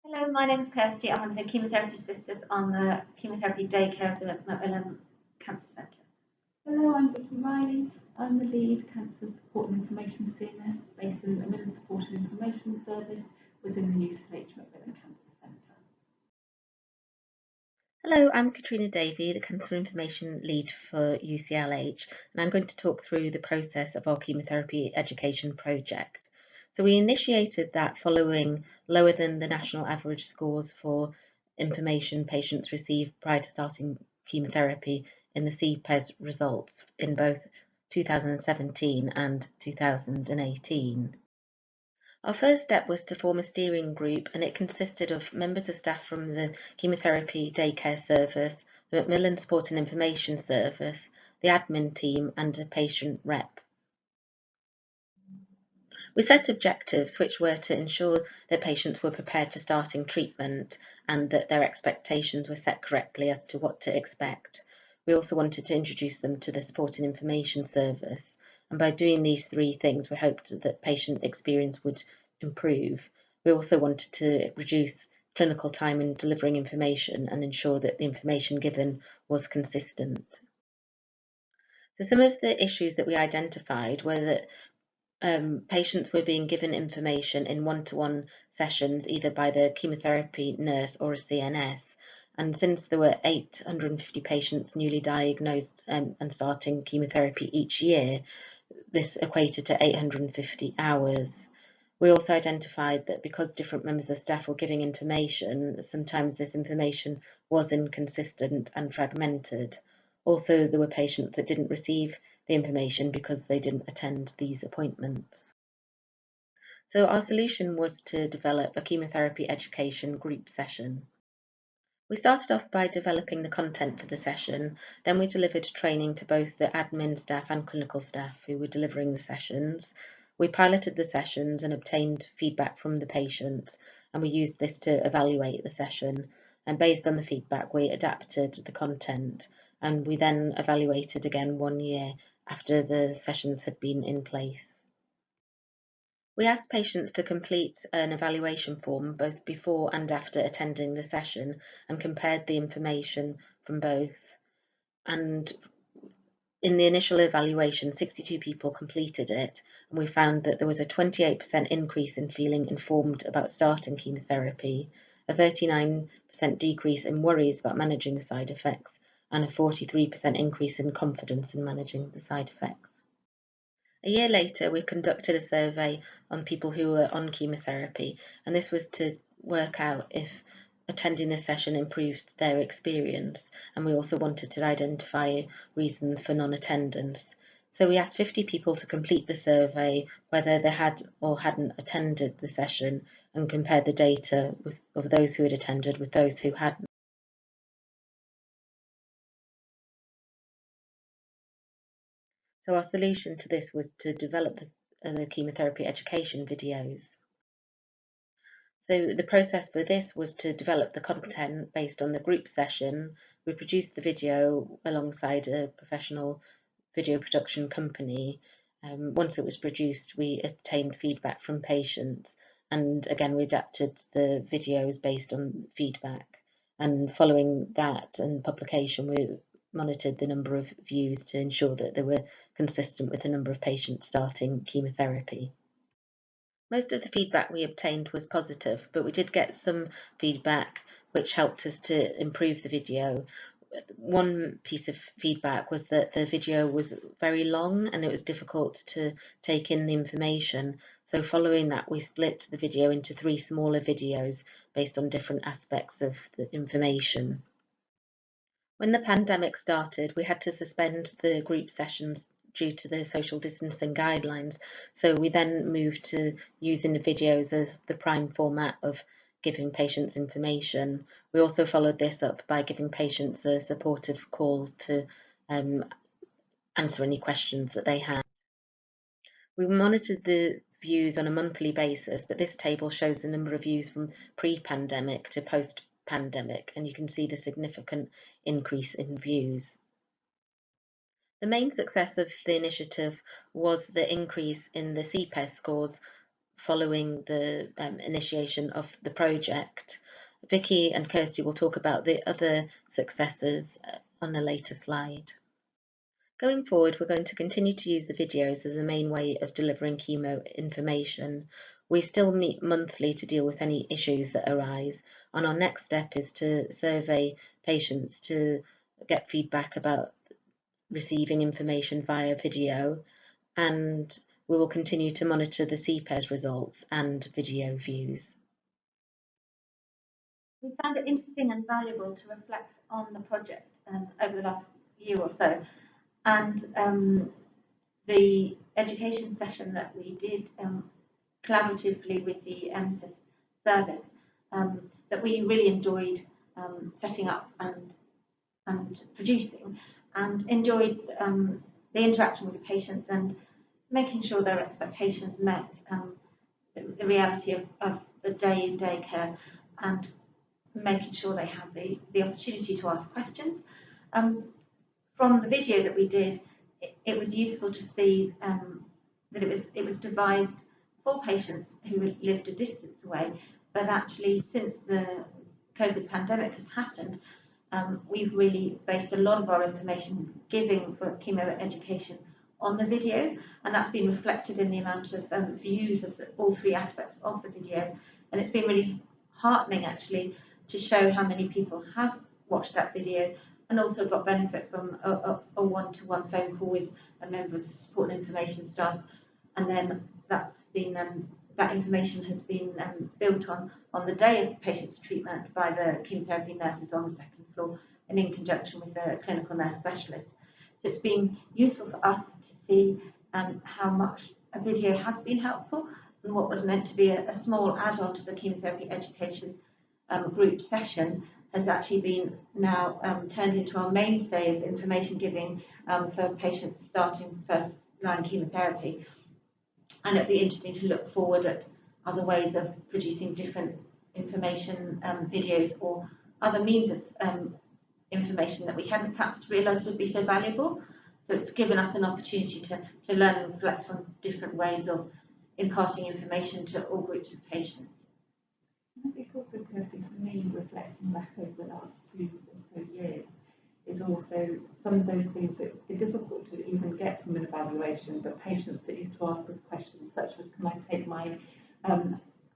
Hello, my name is Kirsty. I'm one of the chemotherapy sisters on the chemotherapy daycare of the Macmillan Cancer Centre. Hello, I'm Vicky Riley. I'm the lead Cancer Support and Information finalist based in the Macmillan Support and Information Service within the Untitled Macmillan Cancer Centre. Hello, I'm Katrina Davey, the Cancer Information Lead for UCLH, and I'm going to talk through the process of our chemotherapy education project. So we initiated that following lower than the national average scores for information patients receive prior to starting chemotherapy in the CPES results in both 2017 and 2018. Our first step was to form a steering group, and it consisted of members of staff from the Chemotherapy Daycare Service, the Macmillan Support and Information Service, the admin team, and a patient rep. We set objectives which were to ensure that patients were prepared for starting treatment and that their expectations were set correctly as to what to expect. We also wanted to introduce them to the Support and Information Service, and by doing these three things, we hoped that patient experience would improve. We also wanted to reduce clinical time in delivering information and ensure that the information given was consistent. So some of the issues that we identified were that patients were being given information in one-to-one sessions, either by the chemotherapy nurse or a CNS. And since there were 850 patients newly diagnosed and starting chemotherapy each year, this equated to 850 hours. We also identified that because different members of staff were giving information, sometimes this information was inconsistent and fragmented. Also, there were patients that didn't receive the information because they didn't attend these appointments. So our solution was to develop a chemotherapy education group session. We started off by developing the content for the session, then we delivered training to both the admin staff and clinical staff who were delivering the sessions. We piloted the sessions and obtained feedback from the patients, and we used this to evaluate the session. And based on the feedback, we adapted the content, and we then evaluated again 1 year after the sessions had been in place. We asked patients to complete an evaluation form both before and after attending the session and compared the information from both. And in the initial evaluation, 62 people completed it, and we found that there was a 28% increase in feeling informed about starting chemotherapy, a 39% decrease in worries about managing the side effects, and a 43% increase in confidence in managing the side effects. A year later, we conducted a survey on people who were on chemotherapy, and this was to work out if attending the session improved their experience, and we also wanted to identify reasons for non-attendance. So we asked 50 people to complete the survey, whether they had or hadn't attended the session, and compared the data of those who had attended with those who hadn't. So our solution to this was to develop the chemotherapy education videos. So the process for this was to develop the content based on the group session. We produced the video alongside a professional video production company. Once it was produced, we obtained feedback from patients, and again we adapted the videos based on feedback. And following that and publication, we monitored the number of views to ensure that they were consistent with the number of patients starting chemotherapy. Most of the feedback we obtained was positive, but we did get some feedback which helped us to improve the video. One piece of feedback was that the video was very long and it was difficult to take in the information. So following that, we split the video into 3 smaller videos based on different aspects of the information. When the pandemic started, we had to suspend the group sessions due to the social distancing guidelines. So we then moved to using the videos as the prime format of giving patients information. We also followed this up by giving patients a supportive call to answer any questions that they had. We monitored the views on a monthly basis, but this table shows the number of views from pre-pandemic to post-pandemic, and you can see the significant increase in views. The main success of the initiative was the increase in the CPES scores following the initiation of the project. Vicky and Kirsty will talk about the other successes on a later slide. Going forward, we're going to continue to use the videos as a main way of delivering chemo information. We still meet monthly to deal with any issues that arise, and our next step is to survey patients to get feedback about receiving information via video, and we will continue to monitor the CPES results and video views. We found it interesting and valuable to reflect on the project over the last year or so, and the education session that we did collaboratively with the MSIS service that we really enjoyed setting up and producing, and enjoyed the interaction with the patients and making sure their expectations met the reality of the day-in-day care, and making sure they had the opportunity to ask questions. From the video that we did, it was useful to see that it was devised for patients who lived a distance away, but actually since the COVID pandemic has happened, we've really based a lot of our information giving for chemo education on the video, and that's been reflected in the amount of views of all three aspects of the video. And it's been really heartening actually to show how many people have watched that video and also got benefit from a one-to-one phone call with a member of the support and information staff, and then that's been that information has been built on the day of the patient's treatment by the chemotherapy nurses on the second floor and in conjunction with the clinical nurse specialist. So it's been useful for us to see how much a video has been helpful, and what was meant to be a small add-on to the chemotherapy education group session has actually been now turned into our mainstay of information giving for patients starting first-line chemotherapy. And it'll be interesting to look forward at other ways of producing different information videos or other means of information that we hadn't perhaps realised would be so valuable. So it's given us an opportunity to learn and reflect on different ways of imparting information to all groups of patients. I think also, Kirsty, for me, reflecting back over the last 2 or so years, is also some of those things that are difficult to even get from an evaluation, but patients that used to ask us questions such as, can I take my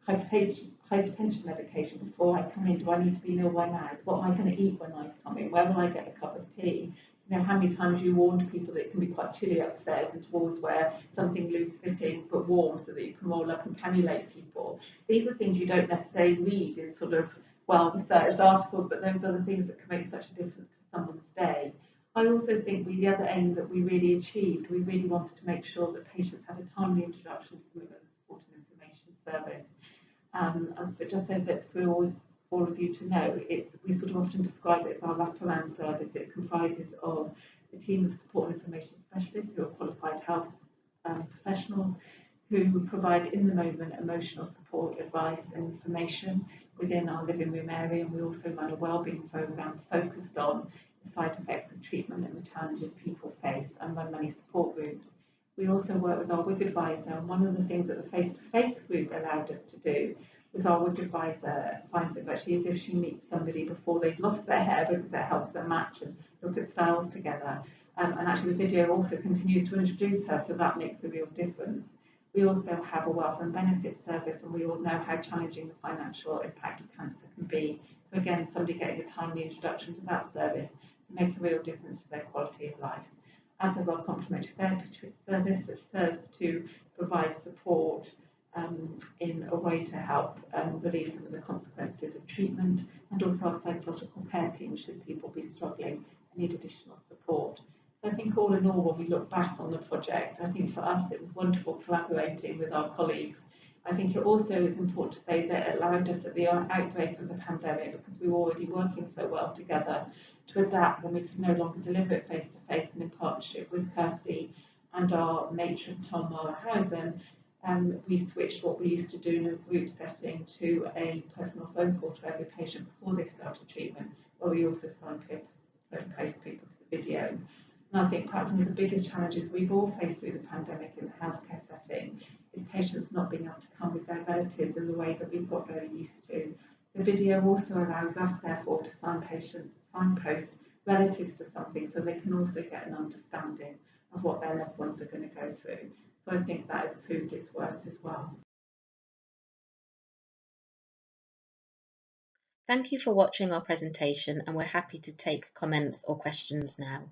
hypertension medication before I come in? Do I need to be ill by now? What am I going to eat when I come in? Where will I get a cup of tea? You know, how many times you warned people that it can be quite chilly upstairs, and towards where something loose fitting but warm so that you can roll up and cannulate people. These are things you don't necessarily read in sort of well-researched articles, but those are the things that can make such a difference to someone's day. I also think the other aim that we really achieved, we really wanted to make sure that patients had a timely introduction to the support and information service. But just so that for all of you to know, we sort of often describe it as our wraparound service. It comprises of a team of support and information specialists who are qualified health professionals who provide in the moment emotional support, advice and information within our living room area, and we also run a wellbeing programme focused on the side effects of treatment and the challenges people face, and run many support groups. We also work with our WIG advisor, and one of the things that the face-to-face group allowed us to do was our WIG advisor finds it actually as if she meets somebody before they've lost their hair, because it helps them match and look at styles together. And actually the video also continues to introduce her, so that makes a real difference. We also have a wealth and benefits service, and we all know how challenging the financial impact of cancer can be. So again, somebody getting a timely introduction to that service can make a real difference to their quality of life. As does our complementary therapy service, that serves to provide support in a way to help relieve some of the consequences of treatment, and also our psychological care team should people be struggling and need additional support. I think all in all, when we look back on the project, I think for us it was wonderful collaborating with our colleagues. I think it also is important to say that it allowed us at the outbreak of the pandemic, because we were already working so well together, to adapt when we could no longer deliver it face-to-face and in partnership with Kirsty and our matron Tom Harrison. We switched what we used to do in a group setting to a personal phone call to every patient before they started treatment, where we also signposted people to the video. And I think perhaps one of the biggest challenges we've all faced through the pandemic in the healthcare setting is patients not being able to come with their relatives in the way that we've got very used to. The video also allows us, therefore, to signpost relatives to something so they can also get an understanding of what their loved ones are going to go through. So I think that has proved its worth as well. Thank you for watching our presentation, and we're happy to take comments or questions now.